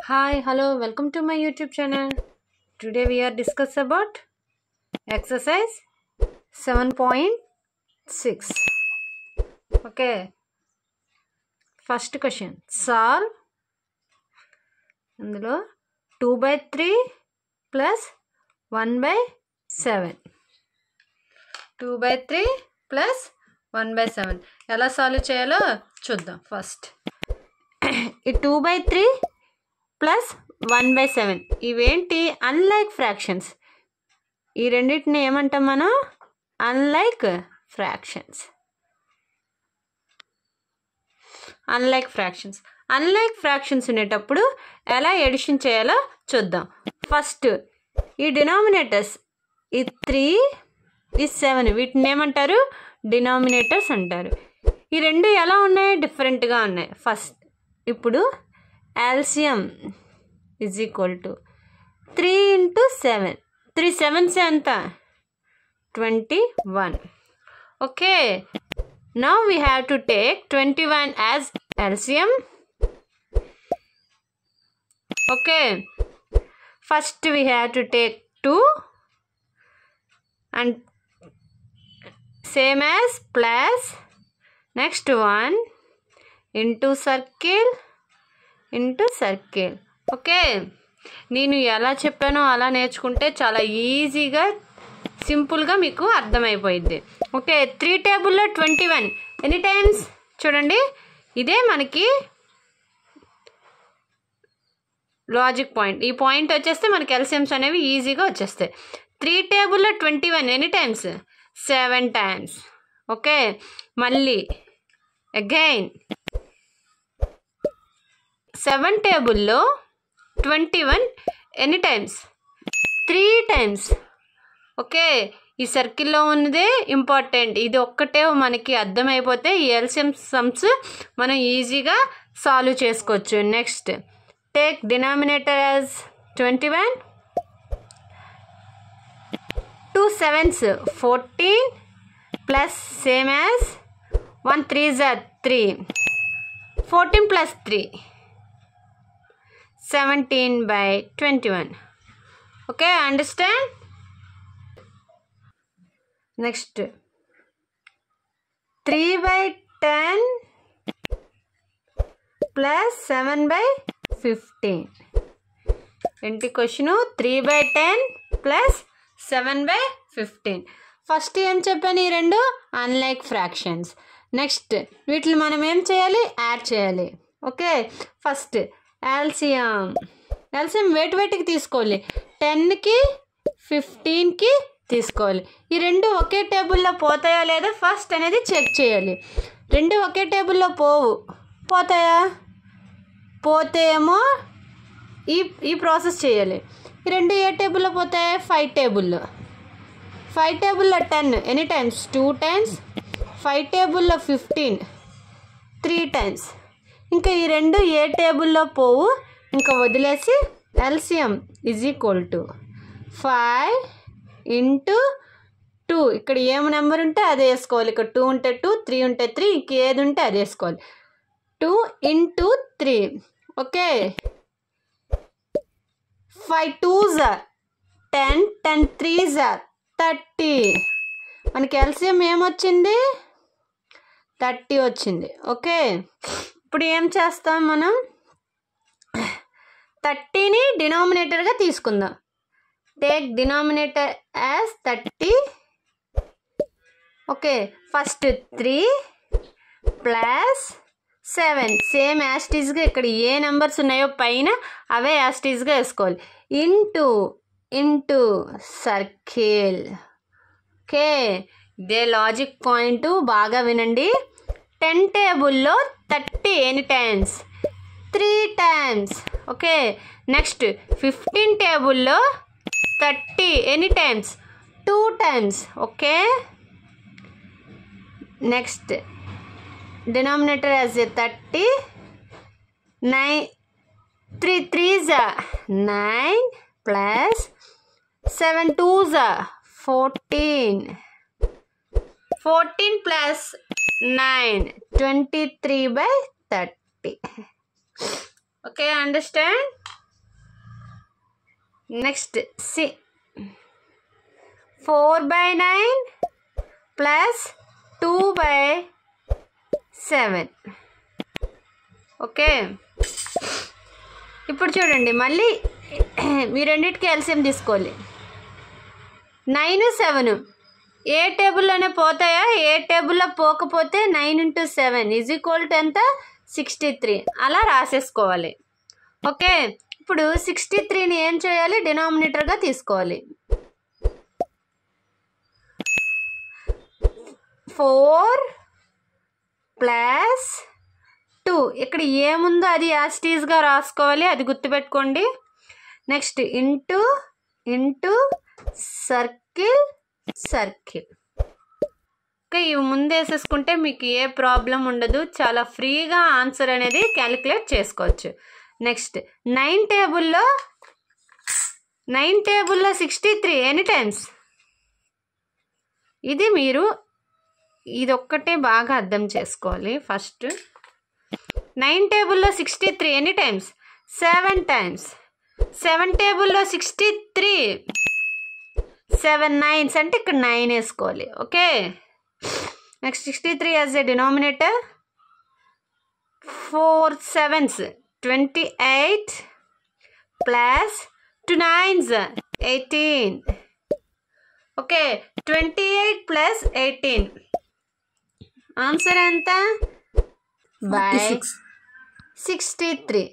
Hi, hello, welcome to my YouTube channel. Today we are discuss about exercise 7.6. Okay, first question. Solve అందులో 2/3 plus 1/7. 2/3 plus 1/7 ఎలా solve చేయాలో చూద్దాం. First ఈ 2/3 plus 1/7 ఇవేంటి? Unlike fractions. ఈ రెండింటిని ఏమంటాం మనం? Unlike fractions. అన్లైక్ ఫ్రాక్షన్స్ ఉండేటప్పుడు ఎలా ఎడిషన్ చేయాలో చూద్దాం. ఫస్ట్ ఈ డినామినేటర్స్ ఈ 3 ఈ 7 వీటిని ఏమంటారు? డినామినేటర్స్ అంటారు. ఈ రెండు ఎలా ఉన్నాయి? డిఫరెంట్గా ఉన్నాయి. ఫస్ట్ ఇప్పుడు LCM is equal to 3 into 7. 3 7s ఎంత? 21. Okay. Now we have to take 21 as LCM. Okay. First we have to take 2 and same as plus next one into circle. Okay, నేను ఎలా చెప్పానో అలా నేర్చుకుంటే చాలా ఈజీగా సింపుల్గా మీకు అర్థమైపోయింది. ఓకే, 3 టేబుల్లో 21 ఎనీ టైమ్స్ చూడండి. ఇదే మనకి లాజిక్ పాయింట్. ఈ పాయింట్ వచ్చేస్తే మనకి ఎల్సిఎమ్స్ అనేవి ఈజీగా వచ్చేస్తాయి. 3 టేబుల్లో 21 ఎనీ టైమ్స్? 7 టైమ్స్. ఓకే, మళ్ళీ అగైన్ 7 టేబుల్లో 21 ఎనీ టైమ్స్? 3 టైమ్స్. ఓకే, ఈ సర్కిల్లో ఉన్నదే ఇంపార్టెంట్. ఇది ఒక్కటే మనకి అర్థమైపోతే ఈ ఎల్సిఎం సమ్స్ మనం ఈజీగా సాల్వ్ చేసుకోవచ్చు. Next take denominator as 21, 2 7s 14 plus same as 1 3s 3, 14 plus 3 17/21. Okay, understand? Next 3/10 plus 7/15. ఏంటి క్వశ్చన్? 3/10 plus 7/15. ఫస్ట్ ఏం చెప్పాను? ఈ రెండు అన్లైక్ ఫ్రాక్షన్స్. నెక్స్ట్ వీటిని మనం ఏం చేయాలి? యాడ్ చేయాలి. ఓకే, ఫస్ట్ ఎల్సిఎం వేటికి తీసుకోవాలి? 10కి 15కి తీసుకోవాలి. ఈ రెండు ఒకే టేబుల్లో పోతాయా లేదా ఫస్ట్ అనేది చెక్ చేయాలి. రెండు ఒకే టేబుల్లో పోతాయా? పోతే ఏమో ఈ ప్రాసెస్ చేయాలి. ఈ రెండు ఏ టేబుల్లో పోతాయి? 5 టేబుల్లో. 5 టేబుల్లో 10 ఎనీ టైమ్స్? 2 టైమ్స్. 5 టేబుల్లో 15 3 టైమ్స్. ఇంకా ఈ రెండు ఏ టేబుల్లో పోవు, ఇంకా వదిలేసి LCM is equal to 5 into 2. ఇక్కడ ఏం నెంబర్ ఉంటే అదే వేసుకోవాలి. ఇక్కడ 2 ఉంటే 2, 3 ఉంటే 3, ఇంక ఏది ఉంటే అది వేసుకోవాలి. 2 into 3. Okay, 5 2s 10, 10 3s 30. మనకి ఎల్సిఎం ఏమొచ్చింది? 30 వచ్చింది. ఓకే, ఇప్పుడు ఏం చేస్తాం మనం? 30ని డినామినేటర్గా తీసుకుందాం. Take denominator as 30. Okay, first 3 plus 7 same యాస్టీస్గా ఇక్కడ ఏ నెంబర్స్ ఉన్నాయో పైన అవే యాస్టీస్గా వేసుకోవాలి. Into circle. ఓకే, ఇదే లాజిక్ పాయింట్, బాగా వినండి. 10 టేబుల్లో 30 any times? 3 times. Okay, next 15 టేబుల్లో 30 any times? 2 times. Okay, next denominator as 30. 3 3s 9 plus 7 2s 14. 14 plus 9 23/30. Okay, understand? Next, see, 4/9 plus 2/7. Okay, ఇప్పుడు చూడండి, మళ్ళీ మీ రెండింటికి ఎల్సిఎం తీసుకోవాలి. 9, 7 ఏ టేబుల్లోనే పోతాయా? ఏ టేబుల్లో పోకపోతే 9 × 7 = ఎంత? 63. అలా రాసేసుకోవాలి. ఓకే, ఇప్పుడు 63ని ఏం చేయాలి? డినామినేటర్గా తీసుకోవాలి. 4 + 2 ఇక్కడ ఏముందో అది యాస్టీస్గా రాసుకోవాలి, అది గుర్తుపెట్టుకోండి. Next into circle. ఓకే, ఇవి ముందు వేసేసుకుంటే మీకు ఏ ప్రాబ్లం ఉండదు, చాలా ఫ్రీగా ఆన్సర్ అనేది క్యాలిక్యులేట్ చేసుకోవచ్చు. నెక్స్ట్ 9 టేబుల్లో 63 ఎనీ టైమ్స్? ఇది మీరు ఇదొక్కటే బాగా అర్థం చేసుకోవాలి. ఫస్ట్ 9 టేబుల్లో 63 ఎనీ టైమ్స్? 7 టైమ్స్. 7 టేబుల్లో 63 7 9s అంటే ఇక్కడ 9 వేసుకోవాలి. Okay, next 63 as a denominator. 4 7s 28 plus 2 9s 18. Okay, 28 + 18 answer ఎంత? 63.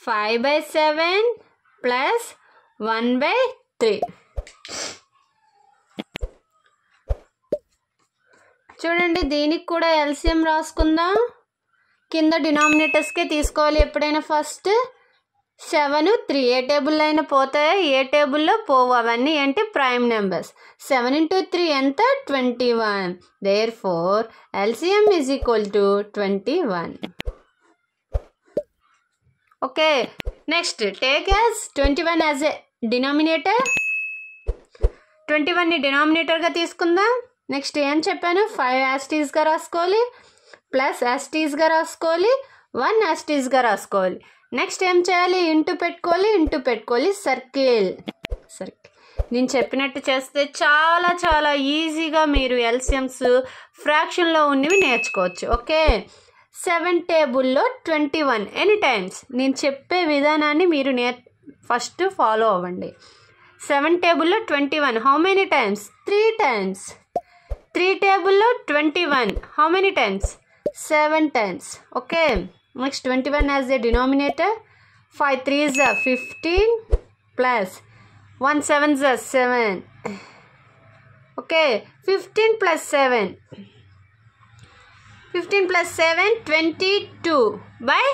5/7 + 1/3. చూడండి, దీనికి కూడా ఎల్సిఎం రాసుకుందాం. కింద డినామినేటర్స్కే తీసుకోవాలి ఎప్పుడైనా. ఫస్ట్ 7 3 ఏ టేబుల్లో అయినా పోతాయా? ఏ టేబుల్లో పోవు, అవన్నీ ఏంటి? Prime numbers. 7 × 3 ఎంత? 21. Therefore LCM = 21. Okay, next take as 21 as a denominator. 21ని డినామినేటర్గా తీసుకుందాం. నెక్స్ట్ ఏం చెప్పాను? 5 యాస్టీస్గా రాసుకోవాలి, ప్లస్ యాస్టీస్గా రాసుకోవాలి, 1 యాస్టీస్గా రాసుకోవాలి. నెక్స్ట్ ఏం చేయాలి? ఇంటూ పెట్టుకోవాలి. సర్కిల్. నేను చెప్పినట్టు చేస్తే చాలా చాలా ఈజీగా మీరు ఎల్సిఎమ్స్ ఫ్రాక్షన్లో ఉన్నవి నేర్చుకోవచ్చు. ఓకే, 7 టేబుల్లో 21 ఎనీ టైమ్స్? నేను చెప్పే విధానాన్ని మీరు ఫస్ట్ ఫాలో అవ్వండి. 7 టేబుల్లో 21 హౌ మెనీ టైమ్స్? 3 టైమ్స్. 3 టేబుల్లో 21 how many times? 7 times. Okay, next 21 as a denominator. 5 3s 15 plus 1 7s 7. Okay, 15 + 7 22 by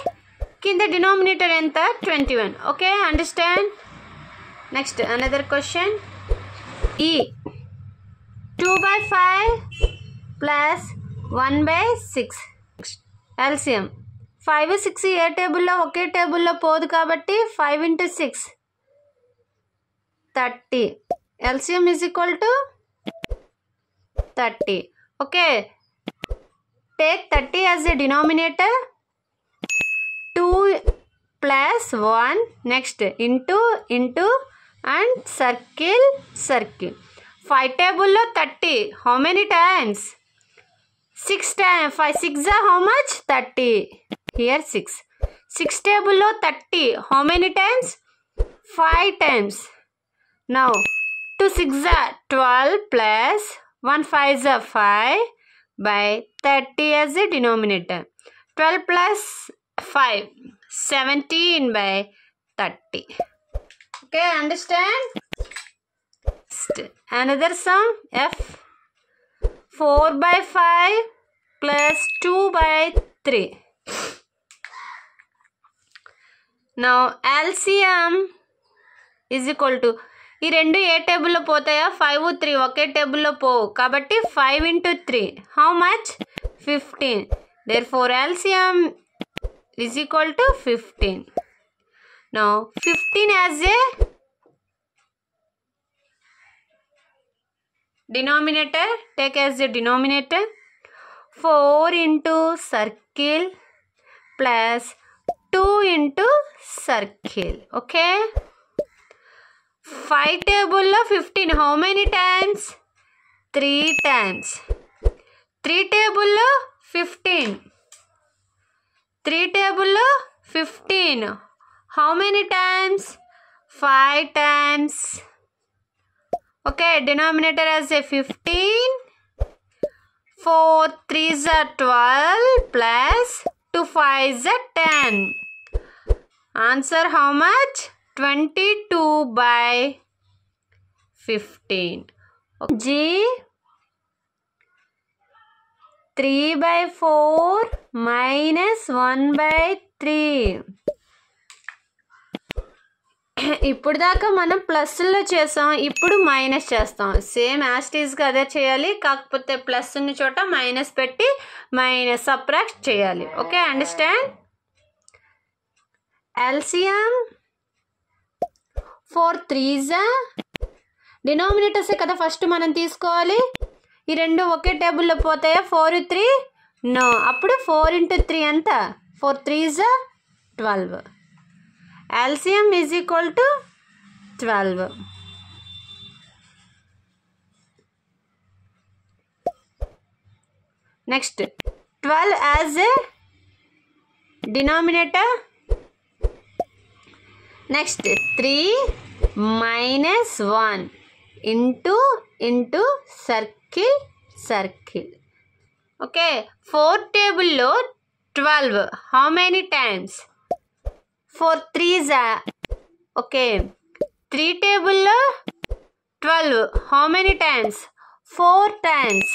కింద డినామినేటర్ ఎంత? 21. Okay, understand? Next another question. 2/5 + 1/6 LCM. 5 6 ఏ టేబుల్లో? ఒకే టేబుల్లో పోదు కాబట్టి 5 × 6 30. LCM = 30. Okay, take 30 as a denominator. 2 + 1 next into and circle. 5 table 30 how many times? 6 times. 5 6 are how much? 30. Here 6 table 30 how many times? 5 times. Now 2 6 are 12 plus 1 5 are 5 by 30 as a denominator. 12 plus 5 17 by 30. Okay, understand? Another sum. F 4/5 plus 2/3. Now LCM is equal to, ఈ రెండు ఏ టేబుల్లో పోతాయా? 5 3 ఒకే టేబుల్లో పోవు కాబట్టి 5 × 3 how much? 15. Therefore LCM is equal to 15. Now 15 as a denominator, take as a denominator. 4 into circle plus 2 into circle. Okay. 5 table of 15. How many times? 3 times. 3 table of 15. 3 table of 15. How many times? 5 times. Okay, denominator as a 15. 4 3s are 12 plus 2 5s are 10. Answer how much? 22 by 15. G 3 by 4 minus 1 by 3. ఇప్పుడు దాకా మనం ప్లస్లో చేసాం, ఇప్పుడు minus చేస్తాం. Same యాస్టీస్గా అదే చేయాలి, కాకపోతే ప్లస్ ఉన్న చోట మైనస్ పెట్టి మైనస్ సబ్ట్రాక్ట్ చేయాలి. Okay, understand? ఎల్సిఎం 4 3s డినామినేటర్సే కదా ఫస్ట్ మనం తీసుకోవాలి. ఈ రెండు ఒకే టేబుల్లో పోతాయా? 4 3 నో. అప్పుడు 4 into 3 ఎంత? 4 3s 12. LCM is equal to 12. Next, 12 as a denominator. Next, 3 minus 1 into circle. Okay, 4 table lo 12. How many times? 4 3s. Okay, 3 table lo 12. How many times? 4 times.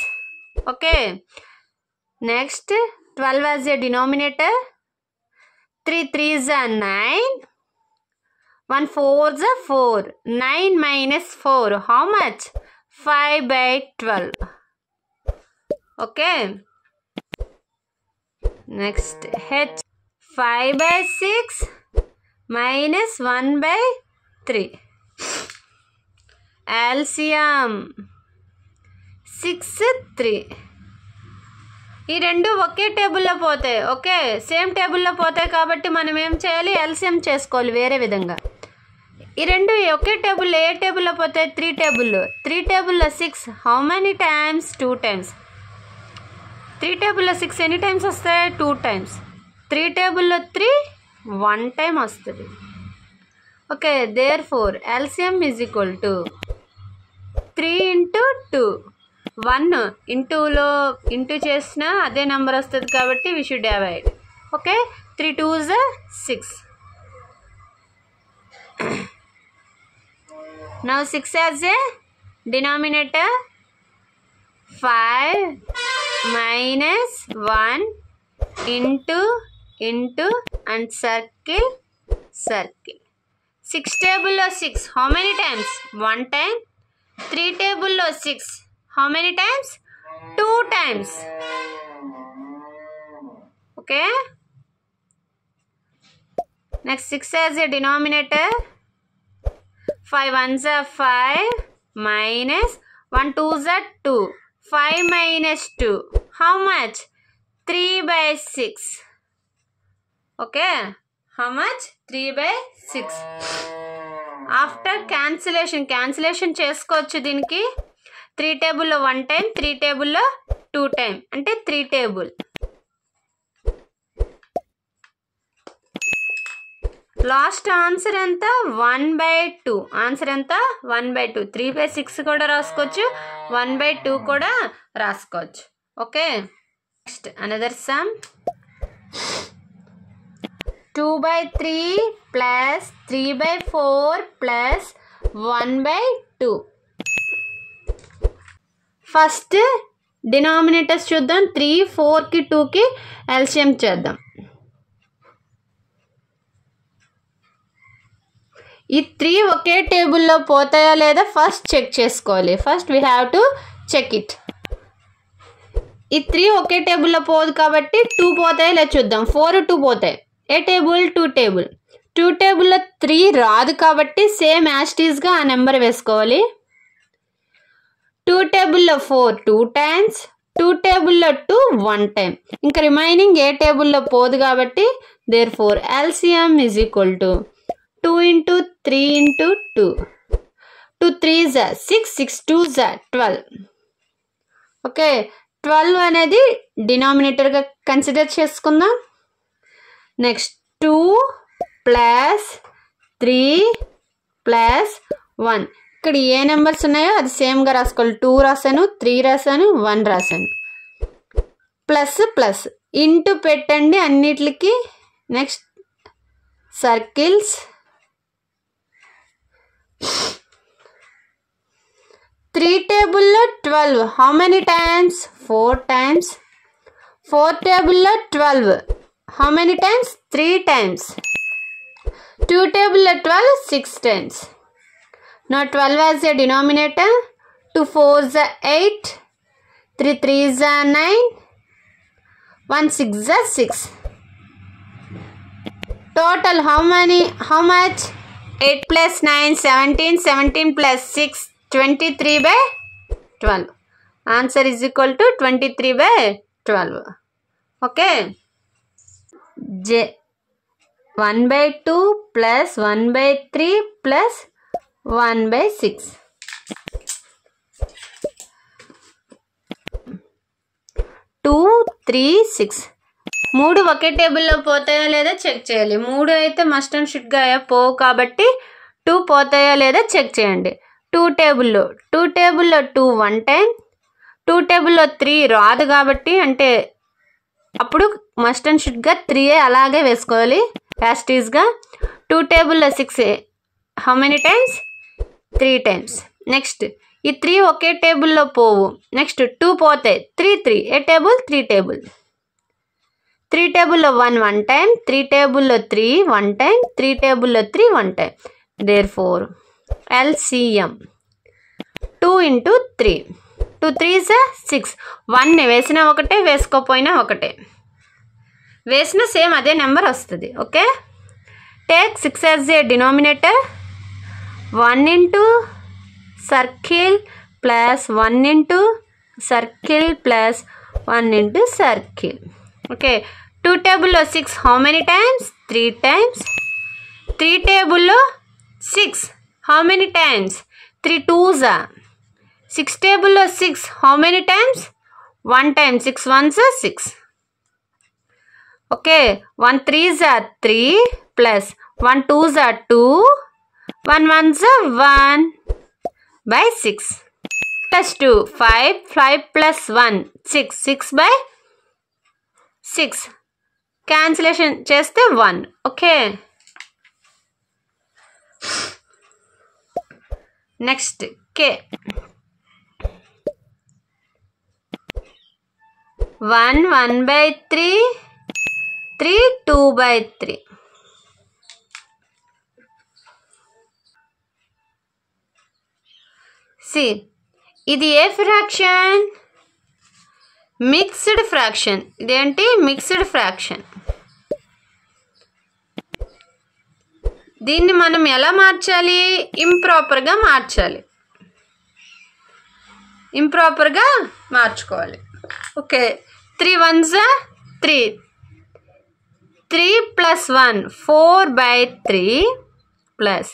Okay, next 12 as a denominator. 3 3s are 9. 1 4s are 4. 9 minus 4. How much? 5 by 12. Okay. Next, H 5 by 6 minus 1 by 3. LCM 6 3. ఈ రెండు ఒకే టేబుల్లో పోతాయి. Okay, same టేబుల్లో పోతాయి కాబట్టి మనం ఏం చేయాలి? ఎల్సిఎం చేసుకోవాలి వేరే విధంగా. ఈ రెండు ఒకే టేబుల్లో ఏ టేబుల్లో పోతాయి? 3 టేబుల్లో. 3 టేబుల్లో 6 హౌ మెనీ టైమ్స్? 2 టైమ్స్. 3 టేబుల్లో 6 ఎన్ని టైమ్స్ వస్తాయి? 2 టైమ్స్. 3 టేబుల్లో 3 1 టైం వస్తుంది. Okay, therefore LCM is equal to 3 into 2. 1 ఇంటూలో ఇంటూ చేసిన అదే నెంబర్ వస్తుంది కాబట్టి we should divide. Okay, 3 2s 6. Now 6 as a denominator. 5 minus 1 into and circle. 6 table of 6 how many times? 1 time. 3 table of 6 how many times? 2 times. Okay, next 6 as a denominator. 5 1s are 5 minus 1 2s are 2. 5 minus 2 how much? 3 by 6. Okay, how much? 3 by 6. After cancellation చేసుకోవచ్చు దీనికి. 3 టేబుల్లో 1 time, 3 టేబుల్లో 2 time, అంటే 3 table. Last answer ఎంత? 1/2. Answer ఎంత? 1/2. 3/6 కూడా రాసుకోవచ్చు, 1/2 కూడా రాసుకోవచ్చు. Okay, next another some. 2/3 plus 3/4 plus 1/2. First denominators చూద్దాం. 3 4కి 2కి ఎల్సిఎం చేద్దాం. ఈ 3 ఒకే టేబుల్లో పోతాయా లేదా ఫస్ట్ చెక్ చేసుకోవాలి. First we have to check it. ఈ 3 ఒకే టేబుల్లో పోదు కాబట్టి 2 పోతాయా లేదా చూద్దాం. 4 2 పోతాయి. ఏ టేబుల్? 2 టేబుల్. 2 టేబుల్లో 3 రాదు కాబట్టి సేమ్ యాస్టీస్గా ఆ నెంబర్ వేసుకోవాలి. 2 టేబుల్లో 4 2 టైమ్స్, 2 టేబుల్లో 2 1 టైం, ఇంకా రిమైనింగ్ ఏ టేబుల్లో పోదు కాబట్టి therefore LCM is equal to 2 into 3 into 2. 2 3s are 6, 6 2s are 12. Okay, 12 అనేది డినామినేటర్గా కన్సిడర్ చేసుకుందాం. నెక్స్ట్ 2 ప్లస్ 3 ప్లస్ 1, ఇక్కడ ఏ నెంబర్స్ ఉన్నాయో అది సేమ్గా రాసుకోవాలి. 2 రాశాను, 3 రాశాను, 1 రాశాను. ప్లస్ ప్లస్ ఇంటూ పెట్టండి అన్నిటికి. నెక్స్ట్ సర్కిల్స్ 3 టేబుల్లో 12 హౌ మెనీ టైమ్స్? 4 టైమ్స్. 4 టేబుల్లో 12 హౌ మెనీ టైమ్స్? 3 టైమ్స్. 2 టేబుల్లో 12 6 times. Now 12 as a denominator. 2 4s are 8, 3 3s are 9, 1 6 are 6. Total how many? How much? 8 plus 9 17, 17 plus 6 23 by 12. Answer is equal to 23 by 12. Okay. 1 by 2 plus 1 by 3 plus 1 by 6. 2 3 6. 3 ఒకే టేబుల్లో పోతాయా లేదా check చేయాలి. 3 అయితే must and షుడ్గా పోవు కాబట్టి 2 పోతాయా లేదా check చేయండి. 2 టేబుల్లో 2 1 టైం, 2 టేబుల్లో 3 రాదు కాబట్టి అంటే అప్పుడు మస్ట్ అండ్ షుడ్గా 3 అలాగే వేసుకోవాలి యాస్టీస్గా. 2 టేబుల్లో 6 how many times? 3 times. Next ఈ 3 ఒకే టేబుల్లో పోవు. నెక్స్ట్ 2 పోతాయి. 3 ఏ టేబుల్? 3 టేబుల్. 3 టేబుల్లో 1 టైం, 3 టేబుల్లో 3 1 టైం, 3 టేబుల్లో 3 1 time. therefore LCM 2 into 3. 2 3s are 6. 1 వేసిన ఒకటే, వేసుకోపోయినా ఒకటే. వేసిన సేమ్ అదే నెంబర్ వస్తుంది. Okay, take 6 as a denominator. 1 into circle plus 1 into circle plus 1 into circle. Okay, 2 టేబుల్లో 6 how many times? 3 times. 3 టేబుల్లో 6 how many times? 3 2s are. 6 టేబుల్లో 6 how many times? 1 time. 6 1s are 6. Okay, 1 3s are 3 plus 1 2s are 2, 1 1s are 1 by 6 plus 2 5, 5 plus 1 6, 6 by 6. Cancellation చేస్తే 1. Okay, next K 1 1 by 3, 3 2 by 3. See, ఇది ఏ fraction? Mixed fraction. ఇదేంటి? Mixed fraction. దీన్ని మనం ఎలా మార్చాలి? ఇంప్రాపర్గా మార్చాలి. ఇంప్రాపర్గా మార్చుకోవాలి. Okay, 3 1s are 3. 3 plus 1 4 by 3 plus,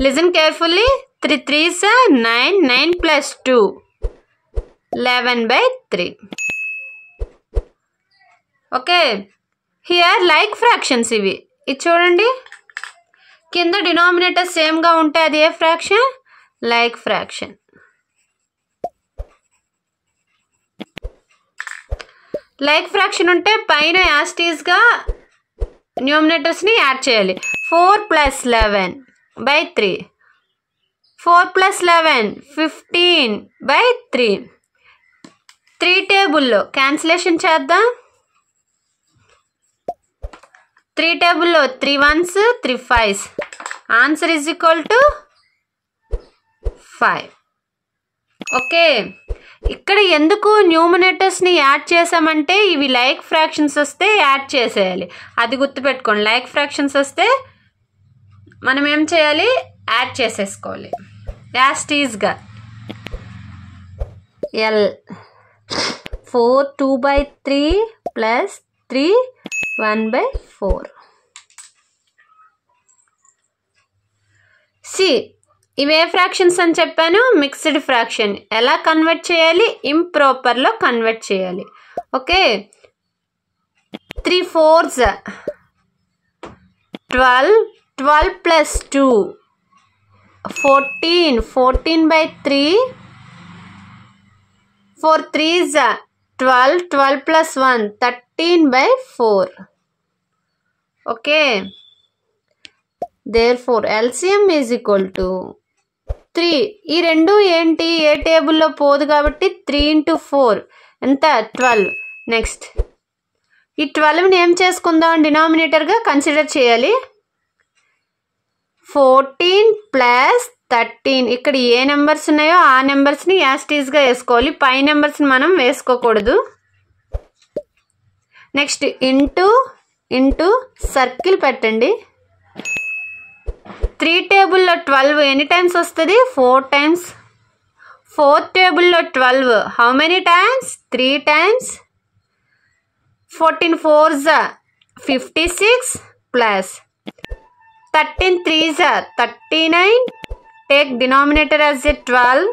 listen carefully, 3 3s are 9, 9 plus 2 11 by 3. Okay, here like fractions ఇవి. ఇది చూడండి, కింద డినామినేటర్ సేమ్గా ఉంటే అది ఏ fraction? Like fraction. Like fraction ఉంటే పైన యాస్టీస్గా న్యూమినేటర్స్ని యాడ్ చేయాలి. 4 plus 11 by 3. 4 plus 11 15 by 3. 3 టేబుల్లో క్యాన్సిలేషన్ చేద్దాం. 3 టేబుల్లో 3 1s 3 5s. Answer is equal to 5. Okay, ఇక్కడ ఎందుకు న్యూమినేటర్స్ని యాడ్ చేసామంటే ఇవి లైక్ ఫ్రాక్షన్స్ వస్తే యాడ్ చేసేయాలి. అది గుర్తుపెట్టుకోండి. లైక్ ఫ్రాక్షన్స్ వస్తే మనం ఏం చేయాలి? యాడ్ చేసేసుకోవాలి యాస్టీస్గా. L 4 2/3 plus 3 1/4. సి ఇవే ఫ్రాక్షన్స్ అని చెప్పాను, మిక్స్డ్ ఫ్రాక్షన్. ఎలా కన్వర్ట్ చేయాలి? ఇంప్రాపర్లో కన్వర్ట్ చేయాలి. Okay, 3 4s 12, 12 plus 2 14, 14/3, 4 3s 12, 12 plus 1 13/4. Okay, therefore LCM is equal to 3. ఈ రెండు ఏంటి? ఏ టేబుల్లో పోదు కాబట్టి 3 into 4 ఎంత? 12. నెక్స్ట్ ఈ 12ని ఏం చేసుకుందాం? డినామినేటర్గా కన్సిడర్ చేయాలి. 14 ప్లస్ 13. ఇక్కడ ఏ నెంబర్స్ ఉన్నాయో ఆ నెంబర్స్ని యాస్టీస్గా వేసుకోవాలి, పై నెంబర్స్ని మనం వేసుకోకూడదు. నెక్స్ట్ ఇంటూ సర్కిల్ పెట్టండి. 3 టేబుల్లో 12 ఎన్ని టైమ్స్ వస్తుంది? 4 టైమ్స్. 4 టేబుల్లో 12 how many times? 3 times. 14 4s 56 plus 13 3s 39. Take denominator as a 12.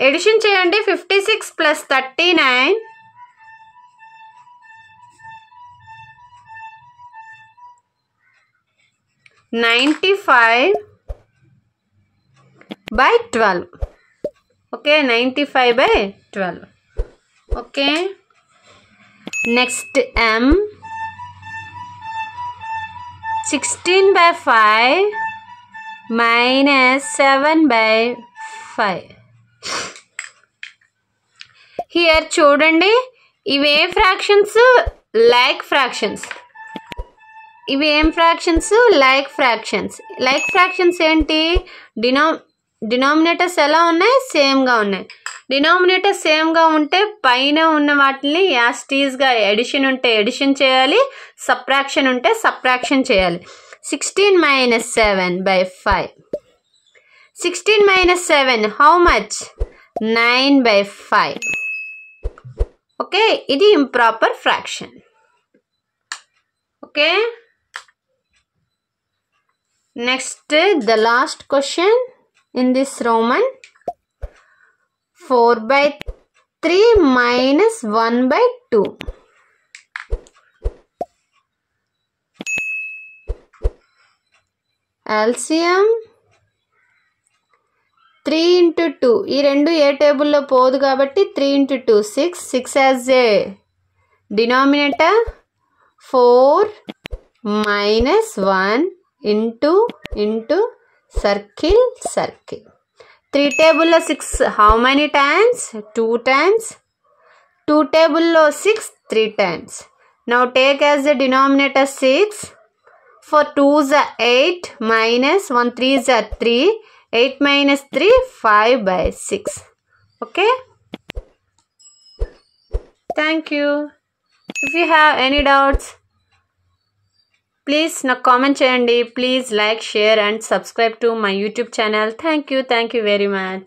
Addition చేయండి. 56 plus 39 95/12. Okay, 95/12. Okay, next M 16/5 minus 7/5. Here చూడండి, ఇవే ఫ్రాక్షన్స్ లైక్ ఫ్రాక్షన్స్. ఇవి ఏం fractions? Like fractions. Like fractions ఏంటి? డినామినేటర్స్ ఎలా ఉన్నాయి? సేమ్గా ఉన్నాయి. డినామినేటర్ సేమ్గా ఉంటే పైన ఉన్న వాటిని యాస్టీస్గా, ఎడిషన్ ఉంటే ఎడిషన్ చేయాలి, సబ్ట్రాక్షన్ ఉంటే సబ్ట్రాక్షన్ చేయాలి. 16 minus 7/5. 16 minus 7 how much? 9/5. Okay, ఇది improper fraction. Okay, next the last question in this Roman. 4/3 minus 1/2. LCM 3 into 2. ఈ రెండు ఏ టేబుల్లో పోదు కాబట్టి 3 into 2 6. 6 as a denominator. 4 minus 1 into circle. 3 టేబుల్లో 6 హౌ మెనీ టైమ్స్? 2 times. 2 టేబుల్లో 6 3 times. Now take as the denominator 6. 4 2s 8 minus 1 3s 3. 8 minus 3 5/6. Okay, thank you. If you have any doubts, please నాకు comment చేయండి. Please like, share and subscribe to my YouTube channel. Thank you very much.